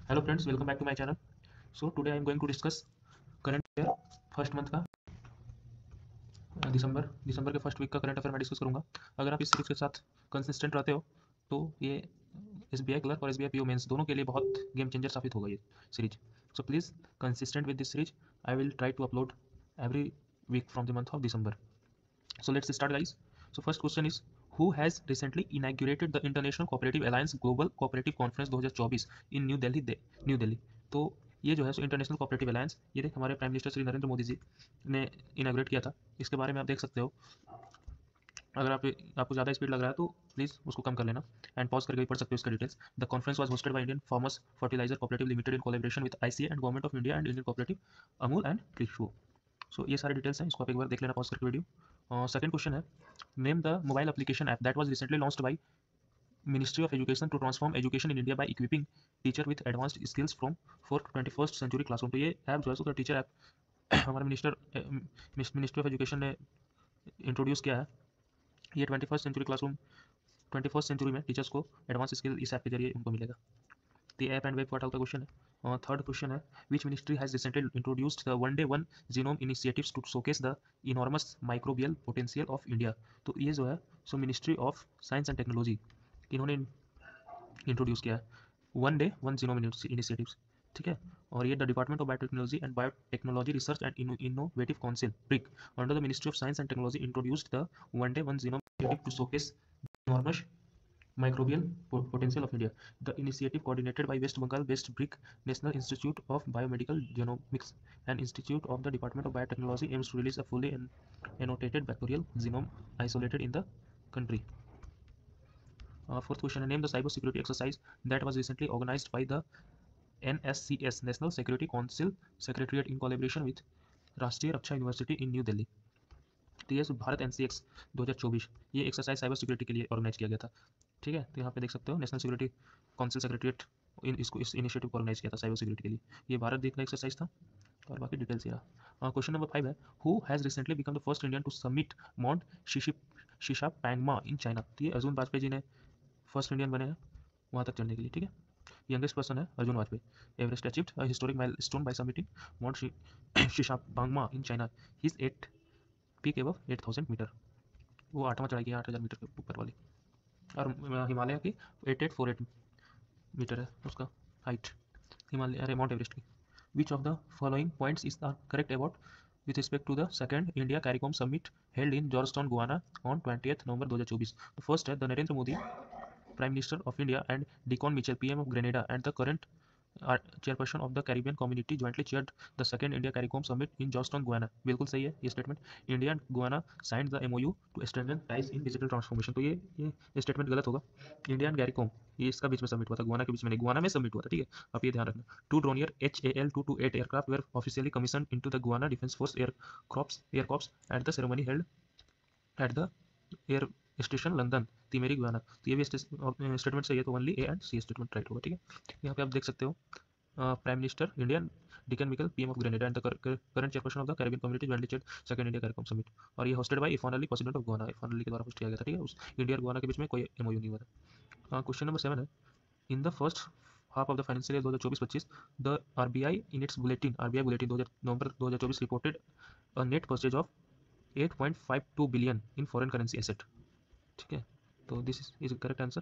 Hello friends, welcome back to my channel. So today I am going to discuss current affair first month का दिसंबर के first week का current affair मैं discuss करूंगा। अगर आप इस सीरीज के साथ कंसिस्टेंट रहते हो तो ये SBI क्लर्क और SBI PO मेंस दोनों के लिए बहुत गेम चेंजर साबित होगा ये series. So please consistent with this series. I will try to upload every week from the month of December. So let's start, guys. So first question is, who has recently inaugurated the International Cooperative Alliance Global Cooperative Conference 2024 in new Delhi. तो ये जो है so international cooperative alliance ये हमारे prime minister Shri Narendra Modi ji ने inaugurate किया था. इसके बारे में आप देख सकते हो. अगर आपको ज़्यादा स्पीड लग रहा है तो प्लीज़ उसको कम कर लेना एंड पॉज करके भी पढ़ सकते हो इसका details. The conference was hosted by Indian farmers fertilizer cooperative limited in collaboration with ICA and government of India and Indian cooperative Amul and Kribhco. So ये सारे डिटेल्स हैं, इसको आप एक बार देख लेना पॉज करके वीडियो. सेकंड क्वेश्चन है, name the mobile application app that was recently launched by ministry of education to transform education in India by equipping teacher with advanced skills from for 21st century classroom. तो ये app जो है सो teacher app हमारे ministry of education ने introduce किया है. ये 21st सेंचुरी में टीचर्स को एडवांस स्किल इस ऐप के जरिए उनको मिलेगा. The app and web portal का क्वेश्चन है. थर्ड क्वेश्चन है, which ministry has recently introduced the one day one genome initiatives to showcase the enormous microbial potential of India. तो ये जो है सो ministry of science and technology इन्होंने introduce किया है one day one genome initiatives. ठीक है. और ये the department of biotechnology and biotechnology research and innovative council BRIC under the ministry of science and technology introduced the one day one genome initiative to showcase enormous microbial potential of India. The initiative coordinated by West Bengal West Brick National Institute of Biomedical Genomics and Institute of the Department of Biotechnology aims to release a fully annotated bacterial genome isolated in the country. Fourth question, name the cyber security exercise that was recently organized by the NSCS National Security Council Secretariat in collaboration with राष्ट्रीय रक्षा university इन new Delhi. तो ये Bharat NCX 2024 ये exercise cyber security के लिए organise किया गया था. ठीक है. तो यहाँ पे देख सकते हो नेशनल सिक्योरिटी काउंसिल सेक्रेटरीट इस इनिशिएटिव को ऑर्गेनाइज किया था साइबर सिक्योरिटी के लिए. ये भारत देश का एक्सरसाइज था और बाकी डिटेल्स ये रहा. क्वेश्चन नंबर 5 है, who has recently become the first Indian to submit Mount Shishapangma in China. तो ये अर्जुन वाजपेयी जी ने फर्स्ट इंडियन बने हैं वहाँ तक चढ़ने के लिए. ठीक है. यंगेस्ट पर्सन है Arjun Vajpayee. Everest achieved a historic milestone by submitting Mount Shishapangma in China. His 8 peak above 8000 metre. वो 8वां चढ़ाई किया 8000 मीटर के ऊपर वाली. और हिमालय की 8848 मीटर है उसका हाइट. हिमालय अरे माउंट एवरेस्ट की. Which of the following points is the correct about with respect to the second India CARICOM summit held in Georgetown Guyana on 20 November 2024. The first है, the Narendra Modi prime minister of India and Dickon Mitchell PM of Grenada and the current chairperson of the Caribbean community jointly chaired the second India CARICOM summit in Georgetown, Guyana. बिल्कुल सही है ये statement. India and Guyana signed the MOU to strengthen ties in digital transformation. तो ये statement गलत होगा. India and CARICOM ये इसका बीच में सबमिट हुआ था, गुआना के बीच में नहीं, गुआना में सबमिट हुआ था. ठीक है. आप ये ध्यान रखना. 2 Dornier HAL-228 aircraft were officially commission into the Guyana defence force air corps at the ceremony held at the air station London Timehri Guyana. तो ये भी स्टेटमेंट सही है. तो only A and C statement right होगा. ठीक है. यहाँ पे आप देख सकते हो prime minister India Dickon Mitchell PM of Grenada and the current chairperson of the Caribbean community jointly chaired second India CARICOM summit. और ये hosted by Irfan Ali president of Guana. Irfan Ali के द्वारा होस्ट किया गया था. ठीक है. उस इंडिया और गुआना के बीच में कोई MOU नहीं हुआ था. क्वेश्चन नंबर 7 है, in the first half of the financial year 2024-25 the RBI in its bulletin November 2024 reported a net purchase of 8.52 billion in foreign currency asset. ठीक है. तो this is correct answer.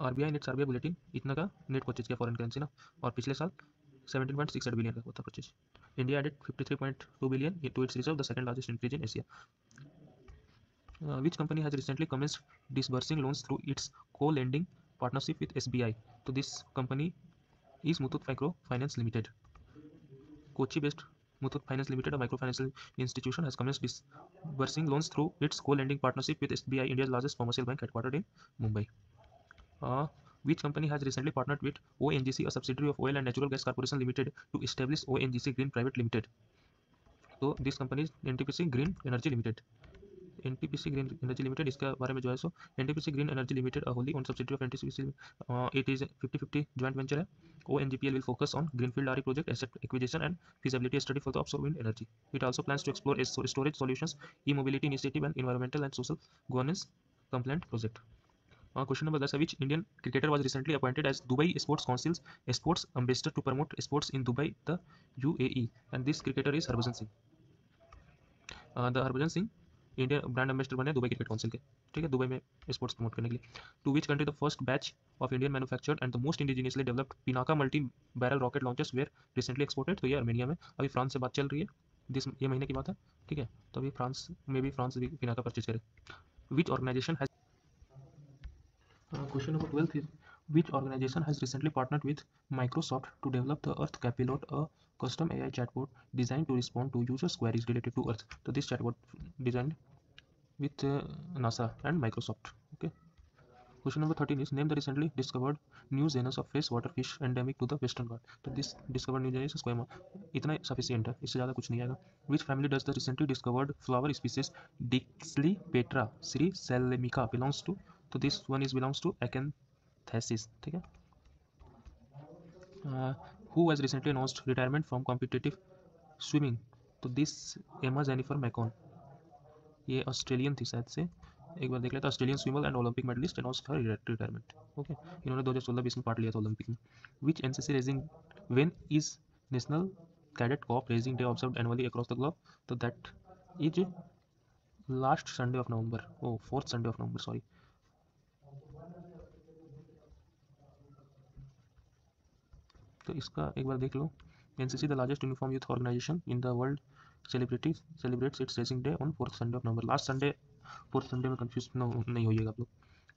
RBI net RBI bulletin इतना का net purchase किया foreign currency ना. और पिछले साल 17.68 बिलियन का होता purchase. India added 53.2 billion to its reserve, the second largest increase in Asia. Which company has recently commenced disbursing loans through its co-lending partnership with SBI? So this company is Muthoot Microfinance Limited. Kochi-based Muthoot Finance Limited, a microfinancial institution, has commenced disbursing loans through its co-lending partnership with SBI, India's largest commercial bank headquartered in Mumbai. Which company has recently partnered with ONGC, a subsidiary of Oil and Natural Gas Corporation Limited, to establish ONGC Green Private Limited? So this company is NTPC Green Energy Limited. NTPC Green Energy Limited इसका बारे में जो है सो NTPC Green Energy Limited, a wholly owned subsidiary of NTPC, it is a 50-50 joint venture है. ONGPL will focus on greenfield RE project, asset acquisition and feasibility study for the offshore wind energy. It also plans to explore storage solutions, e-mobility initiative and environmental and social governance compliant project. Question number 10, which Indian cricketer was recently appointed as Dubai Sports Council's sports ambassador to promote sports in Dubai, the UAE? And this cricketer is Harbhajan Singh. The Harbhajan Singh India brand ambassador बने Dubai cricket council के, ठीक है, Dubai में sports promote करने के लिए। To which country the first batch of Indian manufactured and the most indigenously developed Pinaka multi barrel rocket launchers were recently exported? तो ये अर्मेनिया में, अभी फ्रांस से बात चल रही है, ये महीने की बात है, ठीक है, तो अभी फ्रांस में भी भी पिनाका परचेज करे। विच organisation has Question number 12 is, which organization has recently partnered with Microsoft to develop the Earth Copilot, a custom AI chatbot designed to respond to users' queries related to Earth? So this chatbot designed with NASA and Microsoft. Okay. Question number 13 is, name the recently discovered new genus of freshwater fish endemic to the Western Ghats. तो this discovered new genus is Squama. इतना sufficient है, इससे ज़्यादा कुछ नहीं आएगा. Which family does the recently discovered flower species Dixlipetra Sri Salemica belongs to? तो this one is belongs to Acanthasis, ठीक है. Who has recently announced retirement from competitive swimming? तो this Emma Jennifer McCone, ये Australian थी शायद से, एक बार देख लेता. Australian swimmer and Olympic medallist announce her retirement. Okay, इन्होंने 2016-20 में पार्ट लिया था ओलंपिक में. Which NCC raising when is national cadet corps raising day observed annually across the globe? तो that is last Sunday of November, oh fourth Sunday of November, sorry. तो इसका एक बार देख लो. NCC the largest uniform youth organisation in the world celebrates its racing day on fourth Sunday of November. Last Sunday fourth Sunday में confuse नहीं होइएगा आप लोग,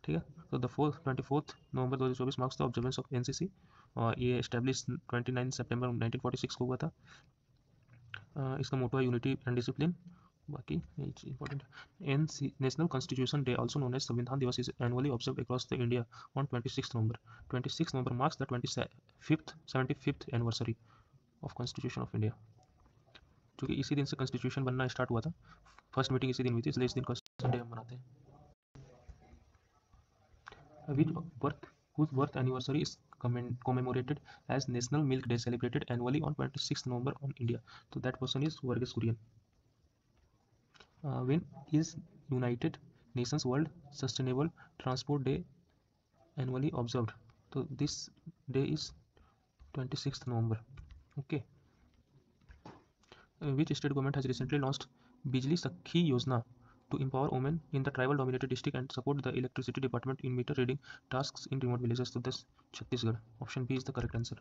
ठीक है. तो the 24 November 2024 marks the observance of NCC. ये एस्टेब्लिश 29 सितंबर 1946 को हुआ था. इसका मोटो है यूनिटी एंड डिसिप्लिन. बाकी important. National constitution day also known as Samvidhan Diwas is annually observe across the India on 26 November. 26 November marks the 75th anniversary of constitution of India. क्योंकि इसी दिन से कॉन्स्टिट्यूशन बनना स्टार्ट हुआ था, फर्स्ट मीटिंग इसी दिन हुई थी, इसलिए इस दिन कॉन्स्टिट्यूशन डे हम मनाते हैं. Whose birth anniversary is commemorated as National Milk Day, celebrated annually on 26 November on India? So that person is Varghese Kurian. When is United Nations World Sustainable Transport Day annually observed? So this day is 26th November. Okay. Which state government has recently launched Bijli Sakhi Yojana to empower women in the tribal dominated district and support the electricity department in meter reading tasks in remote villages? So that's Chhattisgarh. Option B is the correct answer.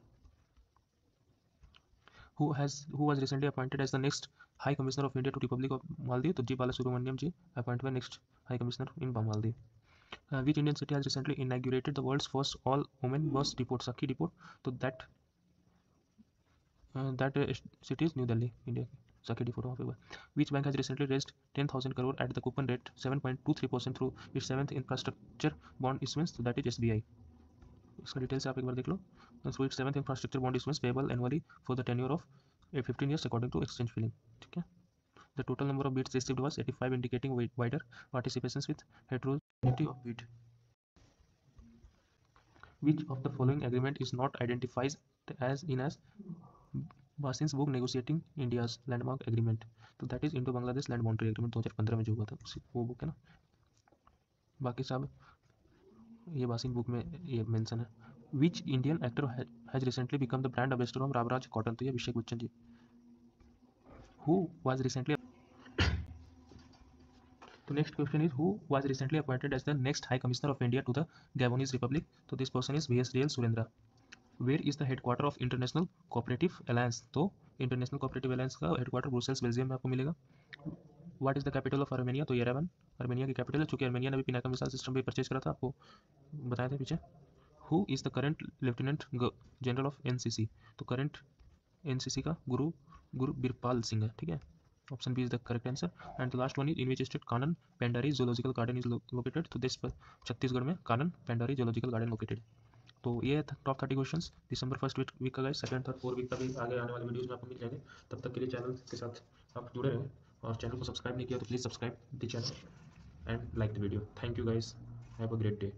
Who was recently appointed as the next High Commissioner of India to Republic of Maldives? तो जी बालासुब्रमण्यम जी appointed by next High Commissioner in Maldives. Which Indian city has recently inaugurated the world's first all-women bus depot, Sakhi Depot? So that city is New Delhi, India. Sakhi Depot वहाँ पे हुआ. Which bank has recently raised 10,000 crore at the coupon rate 7.23% through its 7th infrastructure bond issuance? So that is SBI. इसका detail से आप एक बार देख लो. So its 7th infrastructure bond issuance payable annually for the tenure of 15 years according to exchange filling. ठीक है. The total number of bids received was 85, indicating wider participations with heterogeneity of bid. Which of the following agreement is not identified as Basin's book negotiating India's landmark agreement? तो that is Indo Bangladesh land boundary agreement 2015 में जो हुआ था, वो book है ना. बाकी सब ये बासिन बुक में ये मेंशन है. Which Indian actor has recently become the brand ambassador of Ramraj cotton? तो ये Abhishek Bachchan ji. Who was recently तो next question is, who was recently appointed as the next high commissioner of India to the Gabonese republic? तो this person is VSDL Surendra. Where is the headquarter of international cooperative alliance? तो international cooperative alliance का headquarter Brussels Belgium में आपको मिलेगा. What is the capital of Armenia? तो Yerevan Armenia की capital है. चूंकि आर्मेनिया ने भी पिनाका मिसाइल सिस्टम भी परचेज करा था, आपको बताया था पीछे. Who is the current lieutenant general of NCC? तो करंट NCC का गुरु बिरपाल सिंह है, ठीक है. Option B is the correct answer. And the last one is, in which state Kanan Pendari zoological garden is located? तो देश पर छत्तीसगढ़ में Kanan Pendari zoological garden located. तो ये टॉप 30 क्वेश्चंस दिसंबर फर्स्ट वीक का guys. Second third fourth week का भी आगे आने वाले वीडियोस में आपको मिल जाएंगे. तब तक के लिए चैनल के साथ आप जुड़े रहें, और चैनल को सब्सक्राइब नहीं किया तो please subscribe the channel and like the video. Thank you guys, have a great day.